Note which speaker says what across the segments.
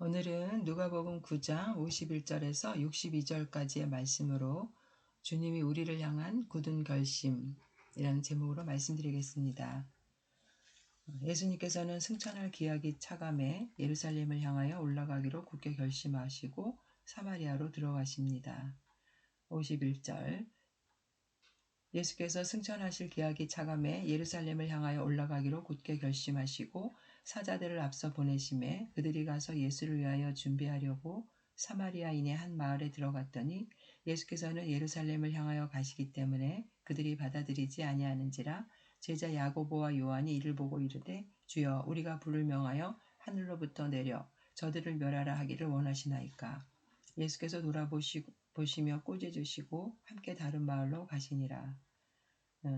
Speaker 1: 오늘은 누가복음 9장 51절에서 62절까지의 말씀으로 주님이 우리를 향한 굳은 결심이라는 제목으로 말씀드리겠습니다. 예수님께서는 승천할 기약이 차감해 예루살렘을 향하여 올라가기로 굳게 결심하시고 사마리아로 들어가십니다. 51절 예수께서 승천하실 기약이 차감해 예루살렘을 향하여 올라가기로 굳게 결심하시고 사자들을 앞서 보내심에 그들이 가서 예수를 위하여 준비하려고 사마리아인의 한 마을에 들어갔더니 예수께서는 예루살렘을 향하여 가시기 때문에 그들이 받아들이지 아니하는지라 제자 야고보와 요한이 이를 보고 이르되 주여 우리가 불을 명하여 하늘로부터 내려 저들을 멸하라 하기를 원하시나이까. 예수께서 돌아보시며 꾸짖으시고 함께 다른 마을로 가시니라.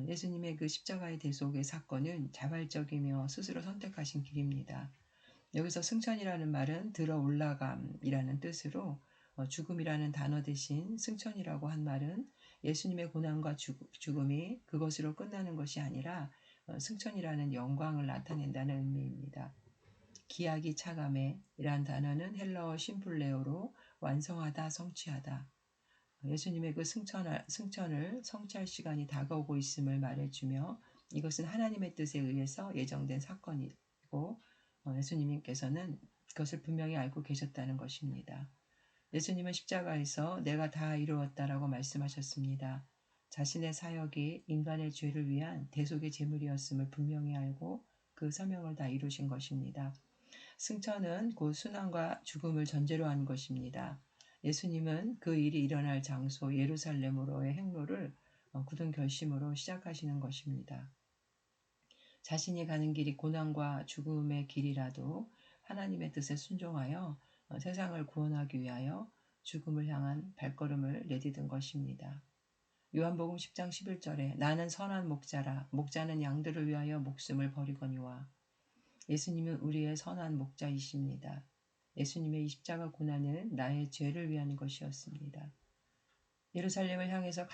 Speaker 1: 예수님의 그 십자가의 대속의 사건은 자발적이며 스스로 선택하신 길입니다. 여기서 승천이라는 말은 들어 올라감이라는 뜻으로 죽음이라는 단어 대신 승천이라고 한 말은 예수님의 고난과 죽음이 그것으로 끝나는 것이 아니라 승천이라는 영광을 나타낸다는 의미입니다. 기약이 차감해 이란 단어는 헬라어 심플레오로 완성하다, 성취하다. 예수님의 그 승천을 성취할 시간이 다가오고 있음을 말해주며 이것은 하나님의 뜻에 의해서 예정된 사건이고 예수님께서는 그것을 분명히 알고 계셨다는 것입니다. 예수님은 십자가에서 내가 다 이루었다라고 말씀하셨습니다. 자신의 사역이 인간의 죄를 위한 대속의 제물이었음을 분명히 알고 그 사명을 다 이루신 것입니다. 승천은 곧 순환과 죽음을 전제로 한 것입니다. 예수님은 그 일이 일어날 장소 예루살렘으로의 행로를 굳은 결심으로 시작하시는 것입니다. 자신이 가는 길이 고난과 죽음의 길이라도 하나님의 뜻에 순종하여 세상을 구원하기 위하여 죽음을 향한 발걸음을 내디딘 것입니다. 요한복음 10장 11절에 나는 선한 목자라 목자는 양들을 위하여 목숨을 버리거니와. 예수님은 우리의 선한 목자이십니다. 예수님의 십자가 고난은 나의 죄를 위한 것이었습니다. 예루살렘을 향해서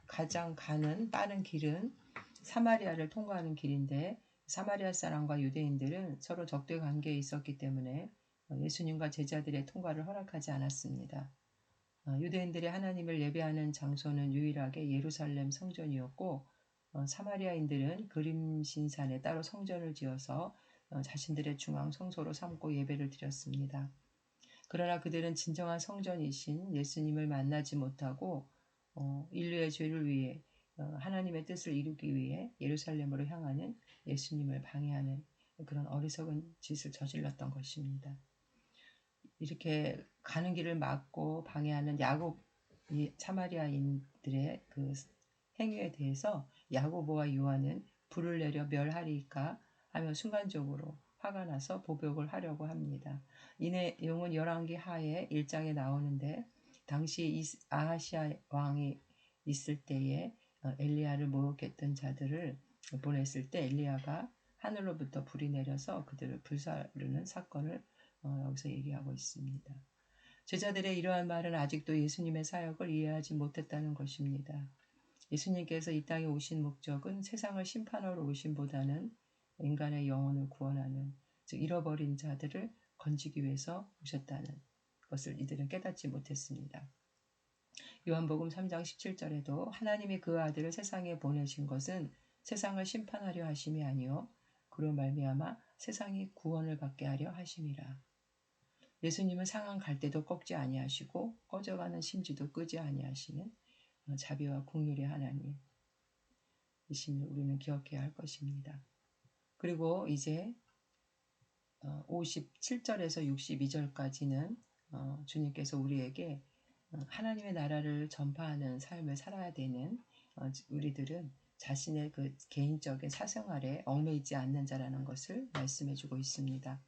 Speaker 1: 가장 가는 빠른 길은 사마리아를 통과하는 길인데 사마리아 사람과 유대인들은 서로 적대 관계에 있었기 때문에 예수님과 제자들의 통과를 허락하지 않았습니다. 유대인들이 하나님을 예배하는 장소는 유일하게 예루살렘 성전이었고 사마리아인들은 그림신산에 따로 성전을 지어서 자신들의 중앙 성소로 삼고 예배를 드렸습니다. 그러나 그들은 진정한 성전이신 예수님을 만나지 못하고 인류의 죄를 위해 하나님의 뜻을 이루기 위해 예루살렘으로 향하는 예수님을 방해하는 그런 어리석은 짓을 저질렀던 것입니다. 이렇게 가는 길을 막고 방해하는 이 사마리아인들의 그 행위에 대해서 야고보와 요한은 불을 내려 멸하리까 하며 순간적으로 화가 나서 보복을 하려고 합니다. 이 내용은 열왕기 하에 1장에 나오는데 당시 아하시아 왕이 있을 때에 엘리야를 모욕했던 자들을 보냈을 때 엘리야가 하늘로부터 불이 내려서 그들을 불사르는 사건을 여기서 얘기하고 있습니다. 제자들의 이러한 말은 아직도 예수님의 사역을 이해하지 못했다는 것입니다. 예수님께서 이 땅에 오신 목적은 세상을 심판하러 오심보다는 인간의 영혼을 구원하는, 즉 잃어버린 자들을 건지기 위해서 오셨다는 것을 이들은 깨닫지 못했습니다. 요한복음 3장 17절에도 하나님이 그 아들을 세상에 보내신 것은 세상을 심판하려 하심이 아니요 그로 말미암아 세상이 구원을 받게 하려 하심이라. 예수님은 상한 갈대도 꺾지 아니하시고 꺼져가는 심지도 끄지 아니하시는 자비와 긍휼의 하나님 이심을 우리는 기억해야 할 것입니다. 그리고 이제 57절에서 62절까지는 주님께서 우리에게 하나님의 나라를 전파하는 삶을 살아야 되는 우리들은 자신의 그 개인적인 사생활에 얽매이지 않는 자라는 것을 말씀해주고 있습니다.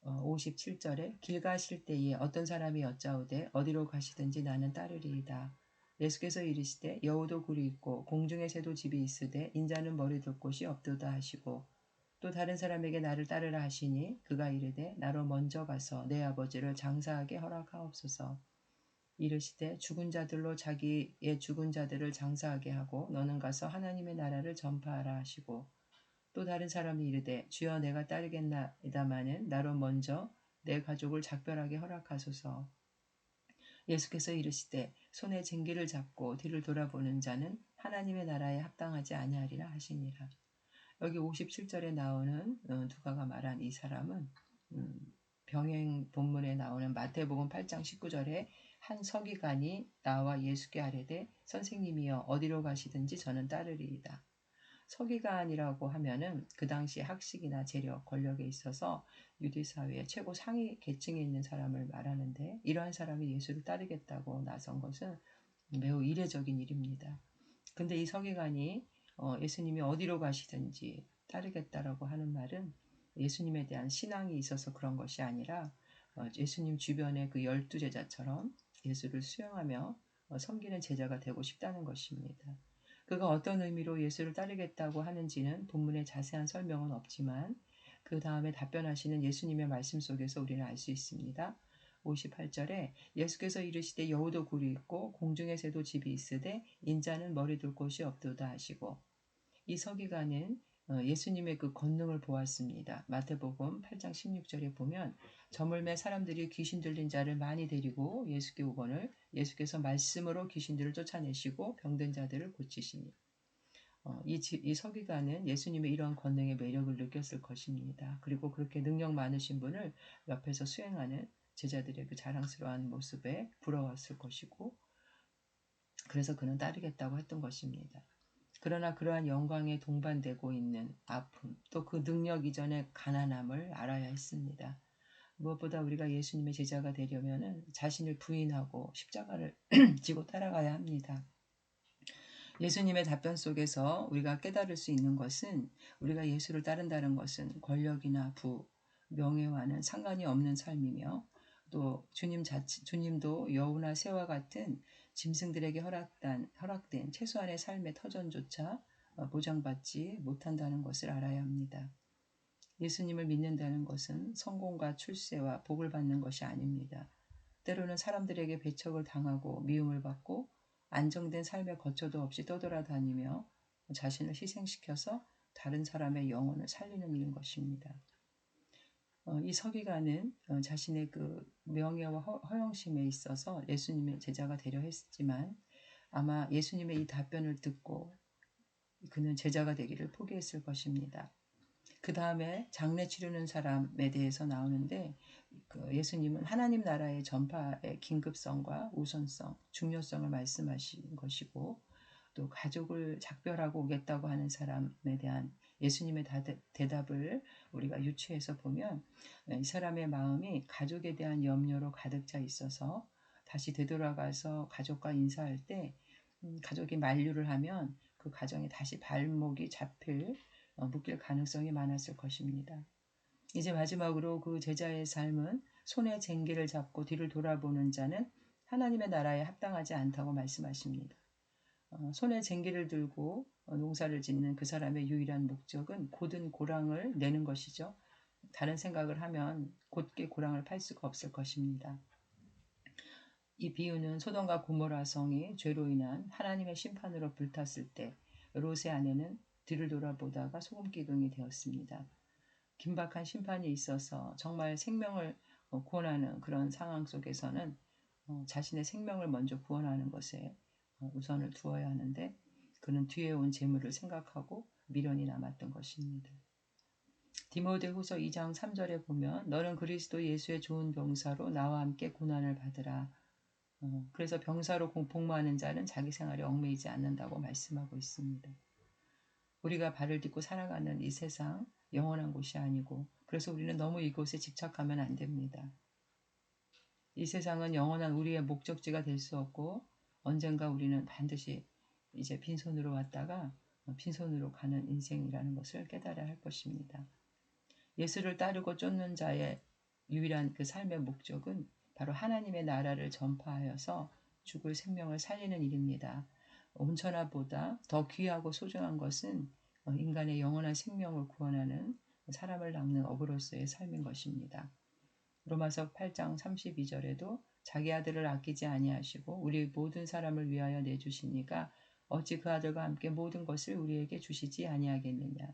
Speaker 1: 57절에 길 가실 때에 어떤 사람이 여짜오되 어디로 가시든지 나는 따르리이다. 예수께서 이르시되 여우도 굴이 있고 공중의 새도 집이 있으되 인자는 머리 둘 곳이 없도다 하시고 또 다른 사람에게 나를 따르라 하시니 그가 이르되 나로 먼저 가서 내 아버지를 장사하게 허락하옵소서. 이르시되 죽은 자들로 자기의 죽은 자들을 장사하게 하고 너는 가서 하나님의 나라를 전파하라 하시고 또 다른 사람이 이르되 주여 내가 따르겠나이다마는 나로 먼저 내 가족을 작별하게 허락하소서. 예수께서 이르시되 손에 쟁기를 잡고 뒤를 돌아보는 자는 하나님의 나라에 합당하지 아니하리라 하시니라. 여기 57절에 나오는 누가가 말한 이 사람은 병행 본문에 나오는 마태복음 8장 19절에 한 서기관이 나와 예수께 아뢰되 선생님이여 어디로 가시든지 저는 따르리이다. 서기관이라고 하면은 그 당시 학식이나 재력, 권력에 있어서 유대 사회의 최고 상위 계층에 있는 사람을 말하는데 이러한 사람이 예수를 따르겠다고 나선 것은 매우 이례적인 일입니다. 근데 이 서기관이 예수님이 어디로 가시든지 따르겠다라고 하는 말은 예수님에 대한 신앙이 있어서 그런 것이 아니라 예수님 주변의 그 12제자처럼 예수를 수용하며 섬기는 제자가 되고 싶다는 것입니다. 그가 어떤 의미로 예수를 따르겠다고 하는지는 본문에 자세한 설명은 없지만 그 다음에 답변하시는 예수님의 말씀 속에서 우리는 알 수 있습니다. 58절에 예수께서 이르시되 여우도 굴이 있고 공중의 새도 집이 있으되 인자는 머리 둘 곳이 없도다 하시고 이 서기관은 예수님의 그 권능을 보았습니다. 마태복음 8장 16절에 보면 저물매 사람들이 귀신 들린 자를 많이 데리고 예수께 오거늘 예수께서 말씀으로 귀신들을 쫓아내시고 병든 자들을 고치시니 이 서기관은 예수님의 이러한 권능의 매력을 느꼈을 것입니다. 그리고 그렇게 능력 많으신 분을 옆에서 수행하는 제자들의 그 자랑스러운 모습에 부러웠을 것이고 그래서 그는 따르겠다고 했던 것입니다. 그러나 그러한 영광에 동반되고 있는 아픔, 또 그 능력 이전의 가난함을 알아야 했습니다. 무엇보다 우리가 예수님의 제자가 되려면 자신을 부인하고 십자가를 지고 따라가야 합니다. 예수님의 답변 속에서 우리가 깨달을 수 있는 것은 우리가 예수를 따른다는 것은 권력이나 부, 명예와는 상관이 없는 삶이며 또 주님도 여우나 새와 같은 짐승들에게 허락된 최소한의 삶의 터전조차 보장받지 못한다는 것을 알아야 합니다. 예수님을 믿는다는 것은 성공과 출세와 복을 받는 것이 아닙니다. 때로는 사람들에게 배척을 당하고 미움을 받고 안정된 삶의 거처도 없이 떠돌아다니며 자신을 희생시켜서 다른 사람의 영혼을 살리는 일인 것입니다. 이 서기관은 자신의 그 명예와 허영심에 있어서 예수님의 제자가 되려 했지만 아마 예수님의 이 답변을 듣고 그는 제자가 되기를 포기했을 것입니다. 그 다음에 장례 치르는 사람에 대해서 나오는데 예수님은 하나님 나라의 전파의 긴급성과 우선성, 중요성을 말씀하신 것이고 또 가족을 작별하고 오겠다고 하는 사람에 대한 예수님의 대답을 우리가 유추해서 보면 이 사람의 마음이 가족에 대한 염려로 가득 차 있어서 다시 되돌아가서 가족과 인사할 때 가족이 만류를 하면 그 가정에 다시 발목이 묶일 가능성이 많았을 것입니다. 이제 마지막으로 그 제자의 삶은 손에 쟁기를 잡고 뒤를 돌아보는 자는 하나님의 나라에 합당하지 않다고 말씀하십니다. 손에 쟁기를 들고 농사를 짓는 그 사람의 유일한 목적은 곧은 고랑을 내는 것이죠. 다른 생각을 하면 곧게 고랑을 팔 수가 없을 것입니다. 이 비유는 소돔과 고모라 성이 죄로 인한 하나님의 심판으로 불탔을 때 롯의 아내는 뒤를 돌아보다가 소금기둥이 되었습니다. 긴박한 심판이 있어서 정말 생명을 구원하는 그런 상황 속에서는 자신의 생명을 먼저 구원하는 것에 우선을 두어야 하는데 그는 뒤에 온 재물을 생각하고 미련이 남았던 것입니다. 디모데후서 2장 3절에 보면 너는 그리스도 예수의 좋은 병사로 나와 함께 고난을 받으라. 그래서 병사로 복무하는 자는 자기 생활에 얽매이지 않는다고 말씀하고 있습니다. 우리가 발을 딛고 살아가는 이 세상 영원한 곳이 아니고 그래서 우리는 너무 이곳에 집착하면 안 됩니다. 이 세상은 영원한 우리의 목적지가 될 수 없고 언젠가 우리는 반드시 이제 빈손으로 왔다가 빈손으로 가는 인생이라는 것을 깨달아야 할 것입니다. 예수를 따르고 쫓는 자의 유일한 그 삶의 목적은 바로 하나님의 나라를 전파하여서 죽을 생명을 살리는 일입니다. 온천하보다 더 귀하고 소중한 것은 인간의 영원한 생명을 구원하는 사람을 낚는 어부로서의 삶인 것입니다. 로마서 8장 32절에도 자기 아들을 아끼지 아니하시고 우리 모든 사람을 위하여 내주시니까 어찌 그 아들과 함께 모든 것을 우리에게 주시지 아니하겠느냐.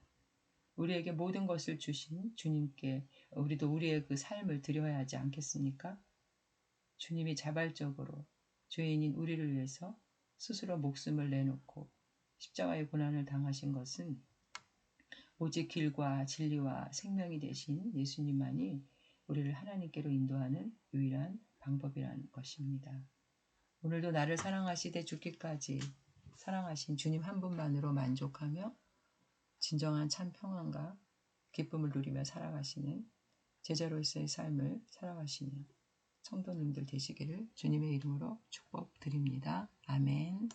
Speaker 1: 우리에게 모든 것을 주신 주님께 우리도 우리의 그 삶을 드려야 하지 않겠습니까? 주님이 자발적으로 죄인인 우리를 위해서 스스로 목숨을 내놓고 십자가의 고난을 당하신 것은 오직 길과 진리와 생명이 되신 예수님만이 우리를 하나님께로 인도하는 유일한 방법이라는 것입니다. 오늘도 나를 사랑하시되 죽기까지 사랑하신 주님 한 분만으로 만족하며 진정한 참 평안과 기쁨을 누리며 살아가시는 제자로서의 삶을 살아가시는 성도님들 되시기를 주님의 이름으로 축복드립니다. 아멘.